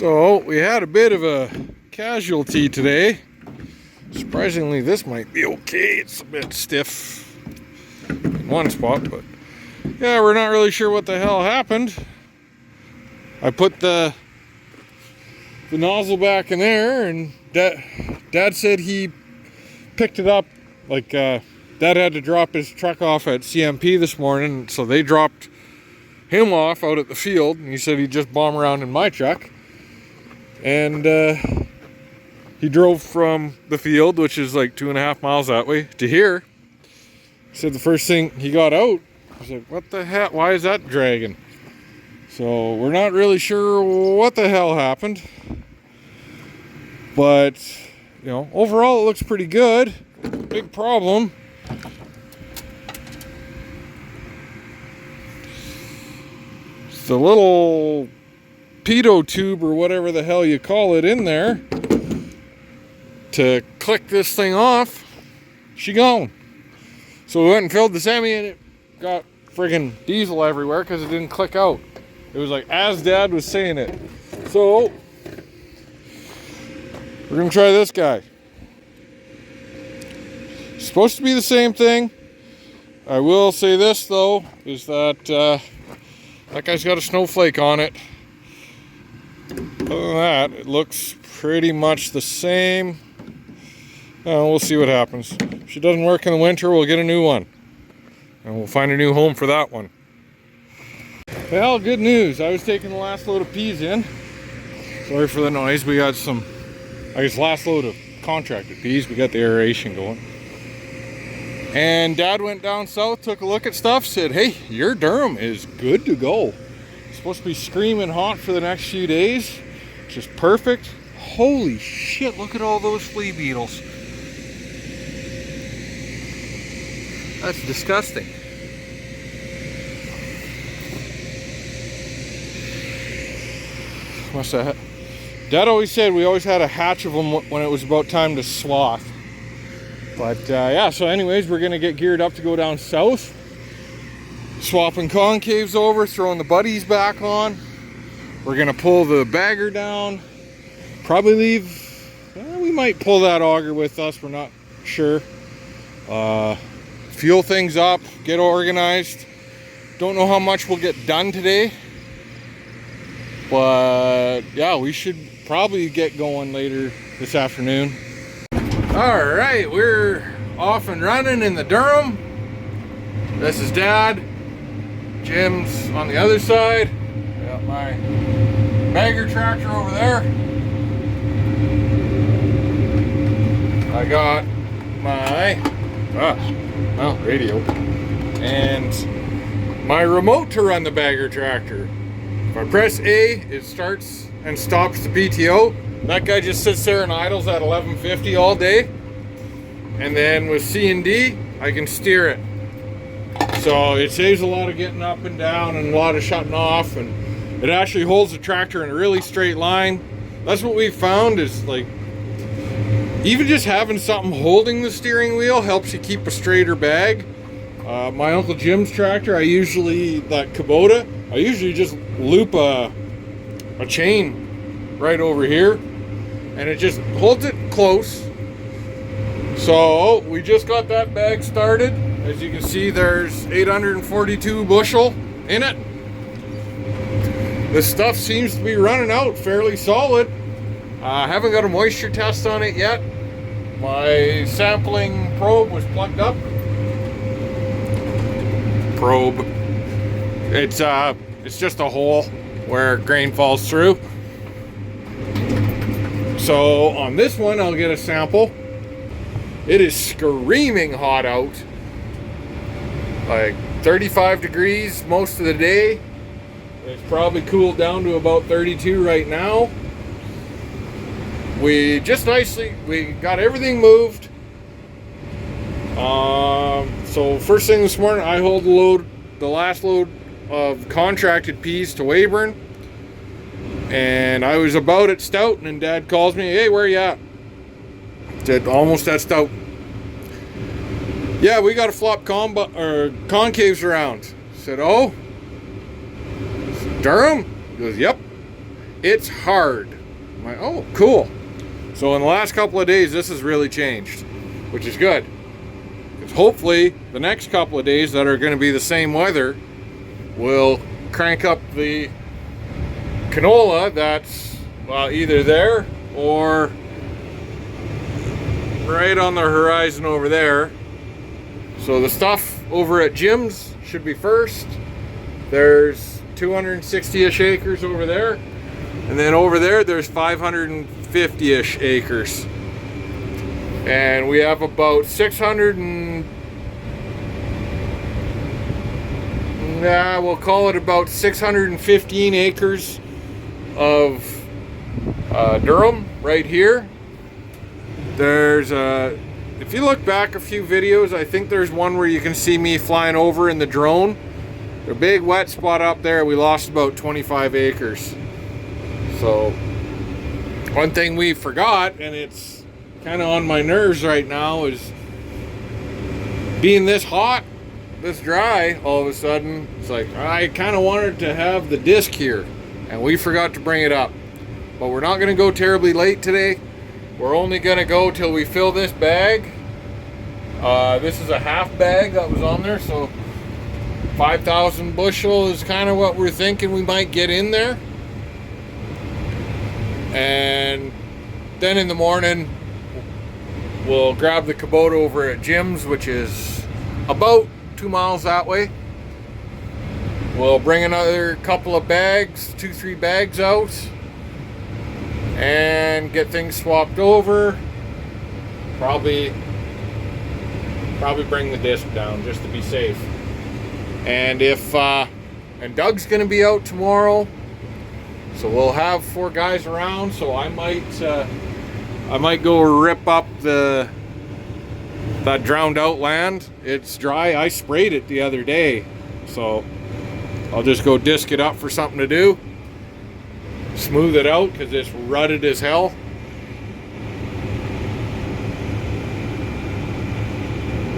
So we had a bit of a casualty today. Surprisingly, this might be okay. It's a bit stiff in one spot, but yeah, we're not really sure what the hell happened. I put the nozzle back in there, and Dad said he picked it up. Like Dad had to drop his truck off at CMP this morning, so they dropped him off out at the field, and he said he'd just bomb around in my truck. And he drove from the field, which is like 2.5 miles that way, to here. He said the first thing he got out, I was like, what the heck? Why is that dragging? So we're not really sure what the hell happened. But, you know, overall it looks pretty good. Big problem. It's the little pitot tube or whatever the hell you call it in there to click this thing off. She gone. So we went and filled the semi, and it got friggin' diesel everywhere because it didn't click out. It was like as Dad was saying it. So we're gonna try this guy. It's supposed to be the same thing. I will say this though, is that that guy's got a snowflake on it. Other than that, it looks pretty much the same. We'll see what happens. If it doesn't work in the winter, we'll get a new one. And we'll find a new home for that one. Well, good news. I was taking the last load of peas in. Sorry for the noise. We got some, I guess, last load of contracted peas. We got the aeration going. And Dad went down south, took a look at stuff, said, hey, your durum is good to go. It's supposed to be screaming hot for the next few days. Just perfect. Holy shit, look at all those flea beetles. That's disgusting. Must have. Dad always said we always had a hatch of them when it was about time to swath. But yeah, so anyways, we're gonna get geared up to go down south. Swapping concaves over, throwing the buddies back on. We're gonna pull the bagger down. Probably leave, we might pull that auger with us, we're not sure. Fuel things up, get organized. Don't know how much we'll get done today. But yeah, we should probably get going later this afternoon. All right, we're off and running in the durum. This is Dad. Jim's on the other side. I got my bagger tractor over there. I got my radio and my remote to run the bagger tractor. If I press A, it starts and stops the PTO. That guy just sits there and idles at 1150 all day. And then with C and D, I can steer it. So it saves a lot of getting up and down and a lot of shutting off, and it actually holds the tractor in a really straight line. That's what we found, is like even just having something holding the steering wheel helps you keep a straighter bag. My Uncle Jim's tractor, I usually just loop a chain right over here, and it just holds it close. So we just got that bag started. As you can see, there's 842 bushel in it. This stuff seems to be running out fairly solid. I haven't got a moisture test on it yet. My sampling probe was plugged up. It's just a hole where grain falls through. So on this one, I'll get a sample. It is screaming hot out. Like 35 degrees most of the day. It's probably cooled down to about 32 right now. We got everything moved. So first thing this morning, I hauled the last load of contracted peas to Weyburn. And I was about at Stoughton, and Dad calls me, hey, where you at? Said, almost at Stoughton. Yeah, we got to flop concaves around. Said, oh? Durum? He goes, yep. it's hard. I'm like, oh, cool. So in the last couple of days, this has really changed, which is good. Because hopefully the next couple of days that are going to be the same weather will crank up the canola that's, well, either there or right on the horizon over there. So the stuff over at Jim's should be first. There's 260-ish acres over there. And then over there, there's 550-ish acres. And we have about 600 and... we'll call it about 615 acres of durum right here. There's if you look back a few videos, I think there's one where you can see me flying over in the drone. The big wet spot up there, we lost about 25 acres. So one thing we forgot, and it's kind of on my nerves right now, is being this hot, this dry, all of a sudden, it's like I kind of wanted to have the disc here, and we forgot to bring it up. But we're not going to go terribly late today. We're only going to go till we fill this bag. This is a half bag that was on there, so 5,000 bushel is kind of what we're thinking we might get in there. And then in the morning, we'll grab the Kubota over at Jim's, which is about 2 miles that way. We'll bring another couple of bags, 2-3 bags out, and get things swapped over. Probably bring the disc down just to be safe. And and Doug's gonna be out tomorrow, so we'll have 4 guys around. So I might go rip up that drowned out land. It's dry. I sprayed it the other day, so I'll just go disc it up for something to do. Smooth it out because it's rutted as hell.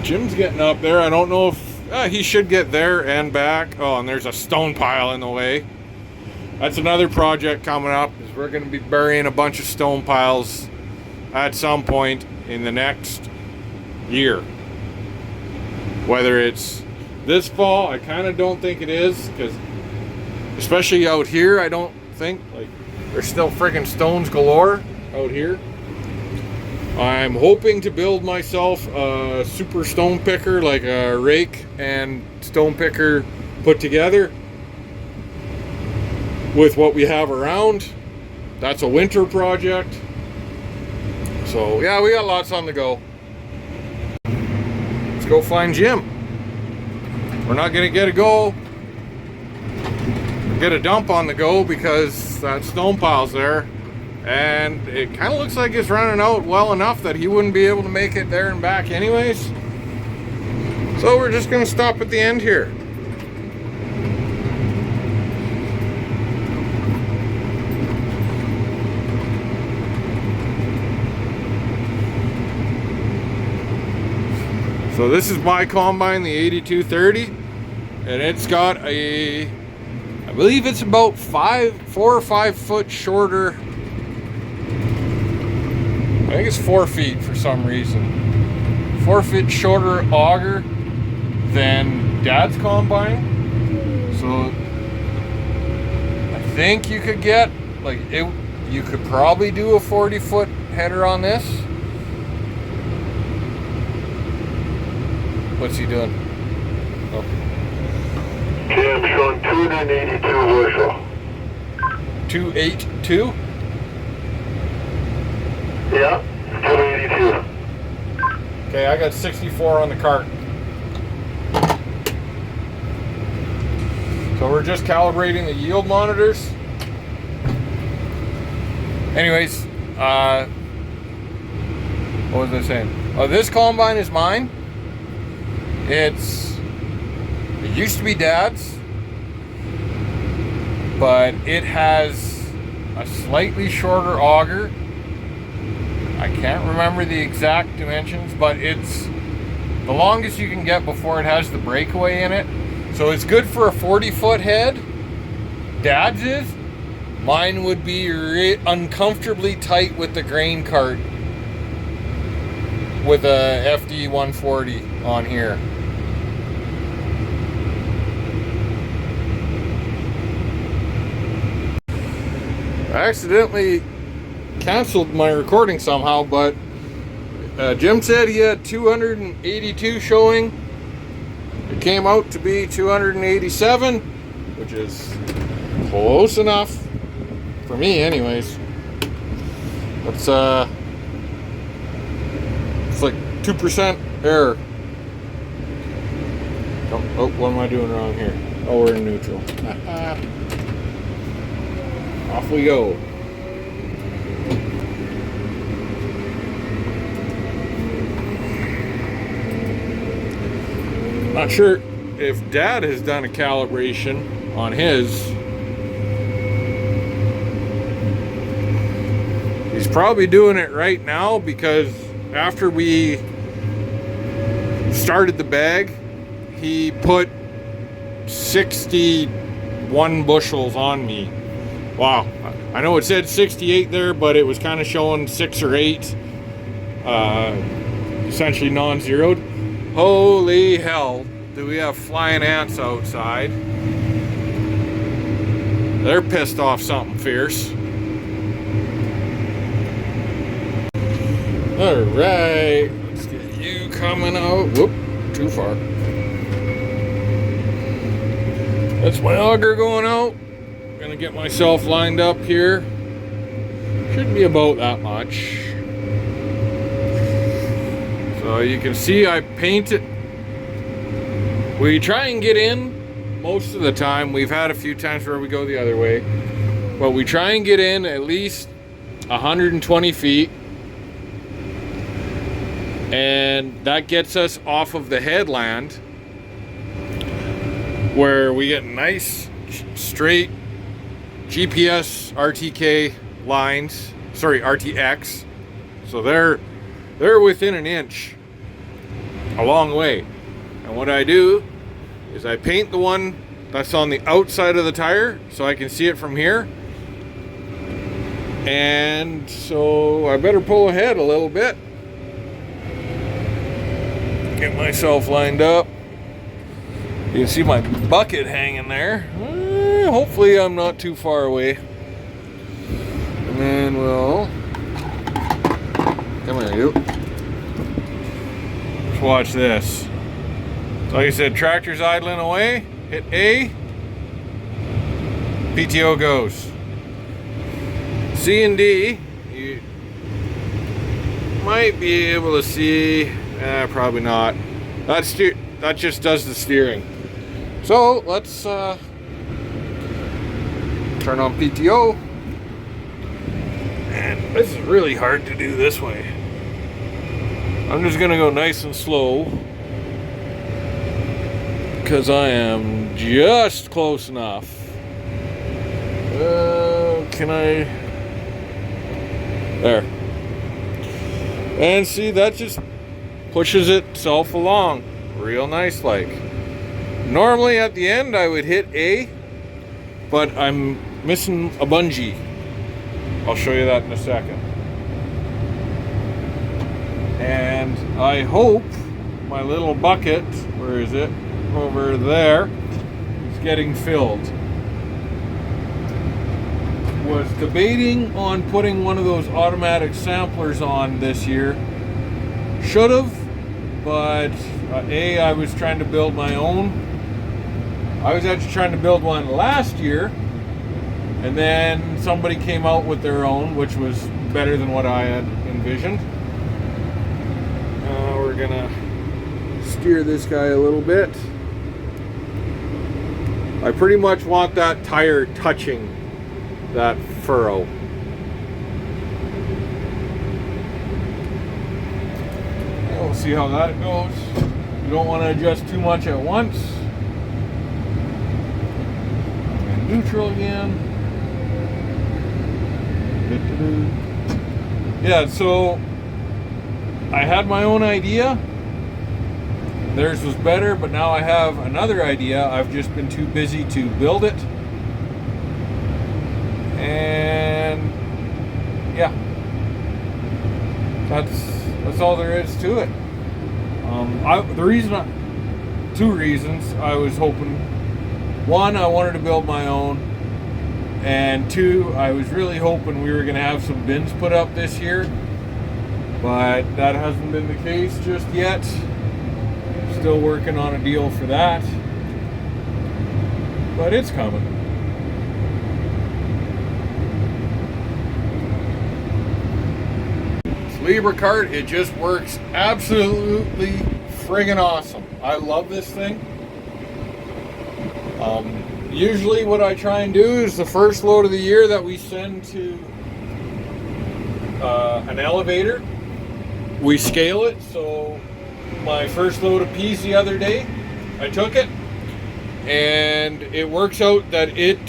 Jim's getting up there. I don't know if he should get there and back. Oh, and there's a stone pile in the way. That's another project coming up, is we're going to be burying a bunch of stone piles at some point in the next year. Whether it's this fall, I kind of don't think it is, because especially out here, I don't think, like, there's still friggin' stones galore out here. I'm hoping to build myself a super stone picker, like a rake and stone picker put together with what we have around. That's a winter project. So yeah, we got lots on the go. Let's go find Jim. We're not gonna get a dump on the go because that stone pile's there, and it kind of looks like it's running out well enough that he wouldn't be able to make it there and back anyways. So we're just gonna stop at the end here. So this is my combine, the 8230, and it's got I believe it's about 4 or 5 foot shorter. I think it's 4 feet for some reason. 4 feet shorter auger than Dad's combine. So I think you could get, like, it. You could probably do a 40-foot header on this. What's he doing? Oh. Okay, I'm showing 282 bushel. 282? Yeah, 282. Okay, I got 64 on the cart. So we're just calibrating the yield monitors. Anyways, what was I saying? Oh, this combine is mine. It used to be Dad's, but it has a slightly shorter auger. I can't remember the exact dimensions, but it's the longest you can get before it has the breakaway in it. So it's good for a 40-foot head. Dad's is. Mine would be uncomfortably tight with the grain cart with a FD 140 on here. I accidentally canceled my recording somehow, but Jim said he had 282 showing. It came out to be 287, which is close enough for me anyways. It's like 2% error. Oh, what am I doing wrong here? Oh, we're in neutral. Off we go. Not sure if Dad has done a calibration on his. He's probably doing it right now because after we started the bag, he put 61 bushels on me. Wow. I know it said 68 there, but it was kind of showing 6 or 8, essentially non-zeroed. Holy hell, do we have flying ants outside. They're pissed off something fierce. Alright, let's get you coming out. Whoop, too far. That's my auger going out. Gonna get myself lined up here. Should be about that much. So you can see I paint it. We try and get in most of the time. We've had a few times where we go the other way, but we try and get in at least 120 feet, and that gets us off of the headland where we get nice straight GPS RTK lines, sorry, RTX. So they're within an inch a long way. And what I do is I paint the one that's on the outside of the tire so I can see it from here. And so I better pull ahead a little bit. Get myself lined up. You can see my bucket hanging there. Hopefully I'm not too far away. And then we'll... Come here, you. Let's watch this. So like I said, tractor's idling away. Hit A. PTO goes. C and D, you might be able to see. Probably not. That just does the steering. So let's turn on PTO. And this is really hard to do this way. I'm just gonna go nice and slow because I am just close enough. Can I? There. And see, that just pushes itself along real nice like. Normally at the end I would hit A, but I'm missing a bungee. I'll show you that in a second. And I hope my little bucket, where is it? Over there, is getting filled. Was debating on putting one of those automatic samplers on this year. Should have, but A, I was trying to build my own. I was actually trying to build one last year, and then somebody came out with their own, which was better than what I had envisioned. We're gonna steer this guy a little bit. I pretty much want that tire touching that furrow. We'll see how that goes. You don't want to adjust too much at once. And neutral again. Yeah, so I had my own idea. Theirs was better, but now I have another idea. I've just been too busy to build it. And yeah, that's all there is to it. Two reasons I was hoping. One, I wanted to build my own, and two, I was really hoping we were going to have some bins put up this year, but that hasn't been the case just yet. Still working on a deal for that, but it's coming. This Libra cart, it just works absolutely friggin' awesome. I love this thing. Usually what I try and do is the first load of the year that we send to an elevator, we scale it. So my first load of peas the other day, I took it, and it works out that it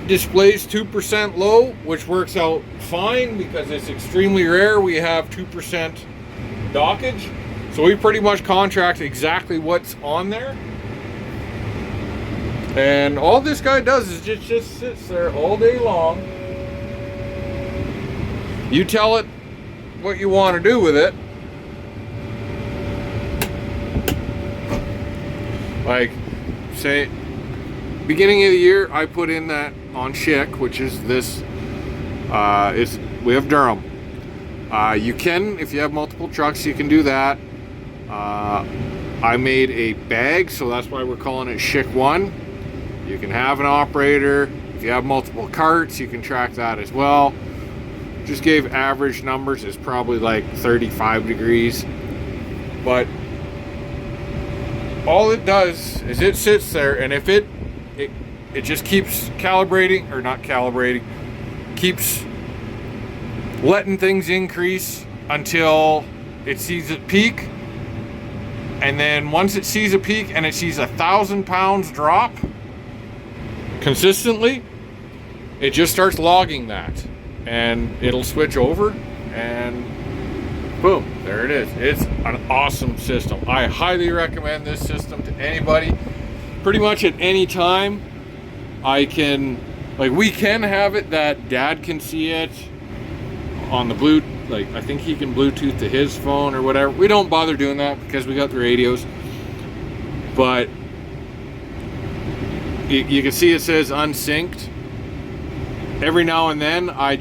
displays 2% low, which works out fine because it's extremely rare we have 2% dockage. So we pretty much contract exactly what's on there. And all this guy does is just sits there all day long. You tell it what you want to do with it. Like, say, beginning of the year, I put in that on Schick, which is this, we have durum. You can, if you have multiple trucks, you can do that. I made a bag, so that's why we're calling it Schick 1. You can have an operator. If you have multiple carts, you can track that as well. Just gave average numbers. It's probably like 35 degrees. But all it does is it sits there, and if it just keeps calibrating, or not calibrating, keeps letting things increase until it sees it peak. And then once it sees a peak and it sees 1,000 pounds drop consistently, it just starts logging that, and it'll switch over, and boom, there it is. It's an awesome system. I highly recommend this system to anybody. Pretty much at any time, we can have it that Dad can see it on the Bluetooth. Like, I think he can Bluetooth to his phone or whatever. We don't bother doing that because we got the radios. But you can see it says unsynced. Every now and then I'll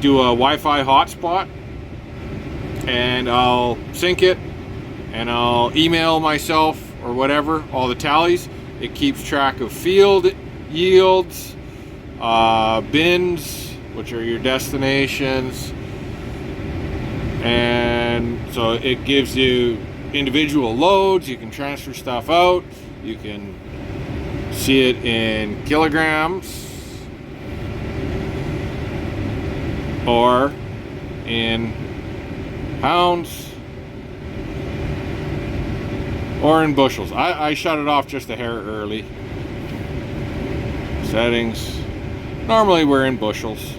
do a Wi-Fi hotspot, and I'll sync it, and I'll email myself or whatever all the tallies. It keeps track of field yields, bins, which are your destinations, and so it gives you individual loads. You can transfer stuff out. You can see it in kilograms or in pounds or in bushels. I shut it off just a hair early. Settings. Normally we're in bushels.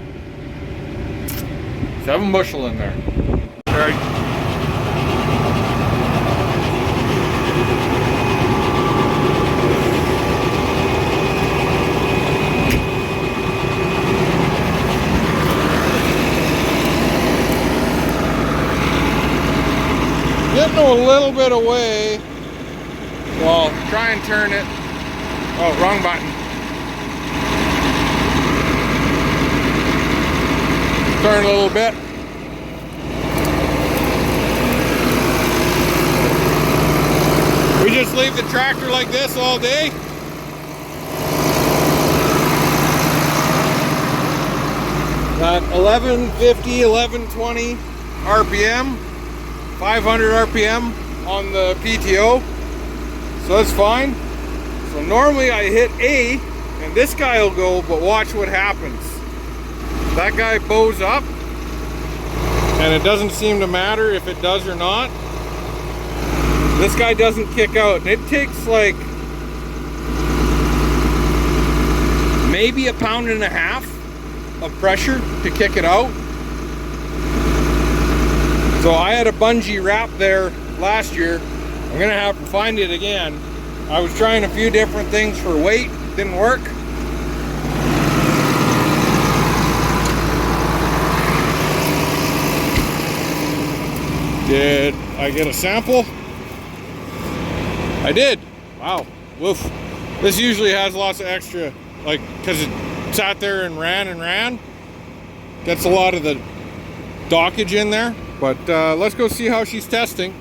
7 bushel in there. All right. Getting a little bit away. Well, try and turn it. Oh, wrong button. Turn a little bit. We just leave the tractor like this all day. Got 1150, 1120 RPM. 500 RPM on the PTO, so that's fine. So normally I hit A and this guy will go, but watch what happens. That guy bows up, and it doesn't seem to matter if it does or not. This guy doesn't kick out, and it takes like maybe 1.5 pounds of pressure to kick it out. So I had a bungee wrap there last year. I'm gonna have to find it again. I was trying a few different things for weight, didn't work. Did I get a sample? I did. Wow. Woof. This usually has lots of extra, like, because it sat there and ran. Gets a lot of the dockage in there. But let's go see how she's testing.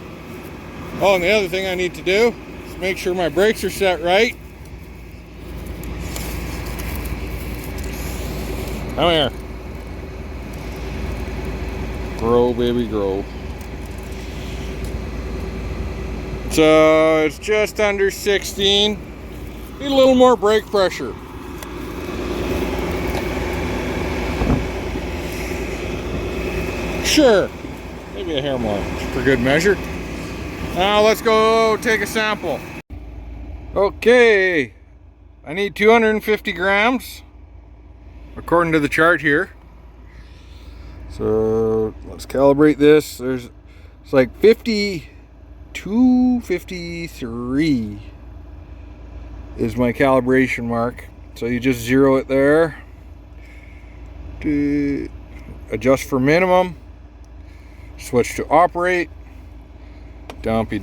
Oh, and the other thing I need to do is make sure my brakes are set right. Come here. Grow, baby, grow. So it's just under 16. Need a little more brake pressure. Sure. Maybe a hair more for good measure. Now let's go take a sample. Okay. I need 250 grams according to the chart here. So let's calibrate this. It's like 52, 53 is my calibration mark. So you just zero it there. Adjust for minimum. Switch to operate. Dumpy.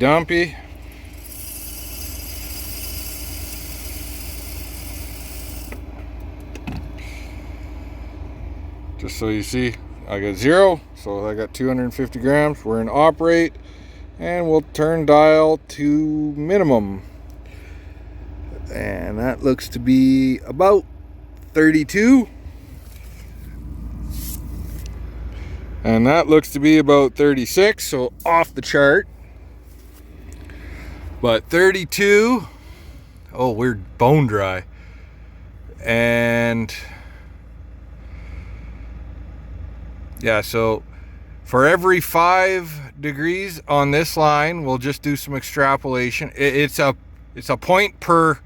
Just so you see, I got 0, so I got 250 grams. We're in operate, and we'll turn dial to minimum. And that looks to be about 32. And that looks to be about 36, so off the chart. But 32, oh, we're bone dry. And yeah, so for every 5 degrees on this line, we'll just do some extrapolation. It's a point per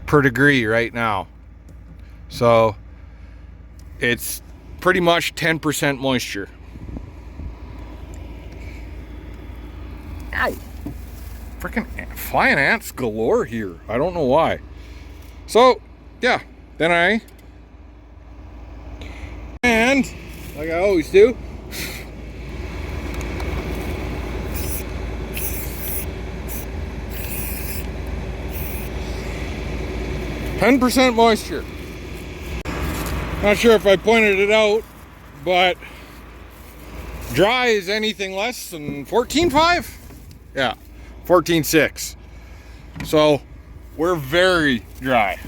degree right now. So it's pretty much 10% moisture. Ow. Freaking flying ants galore here. I don't know why. So, yeah. Then and like I always do, %% moisture. Not sure if I pointed it out, but dry is anything less than 14.5? Yeah, 14.6. So we're very dry.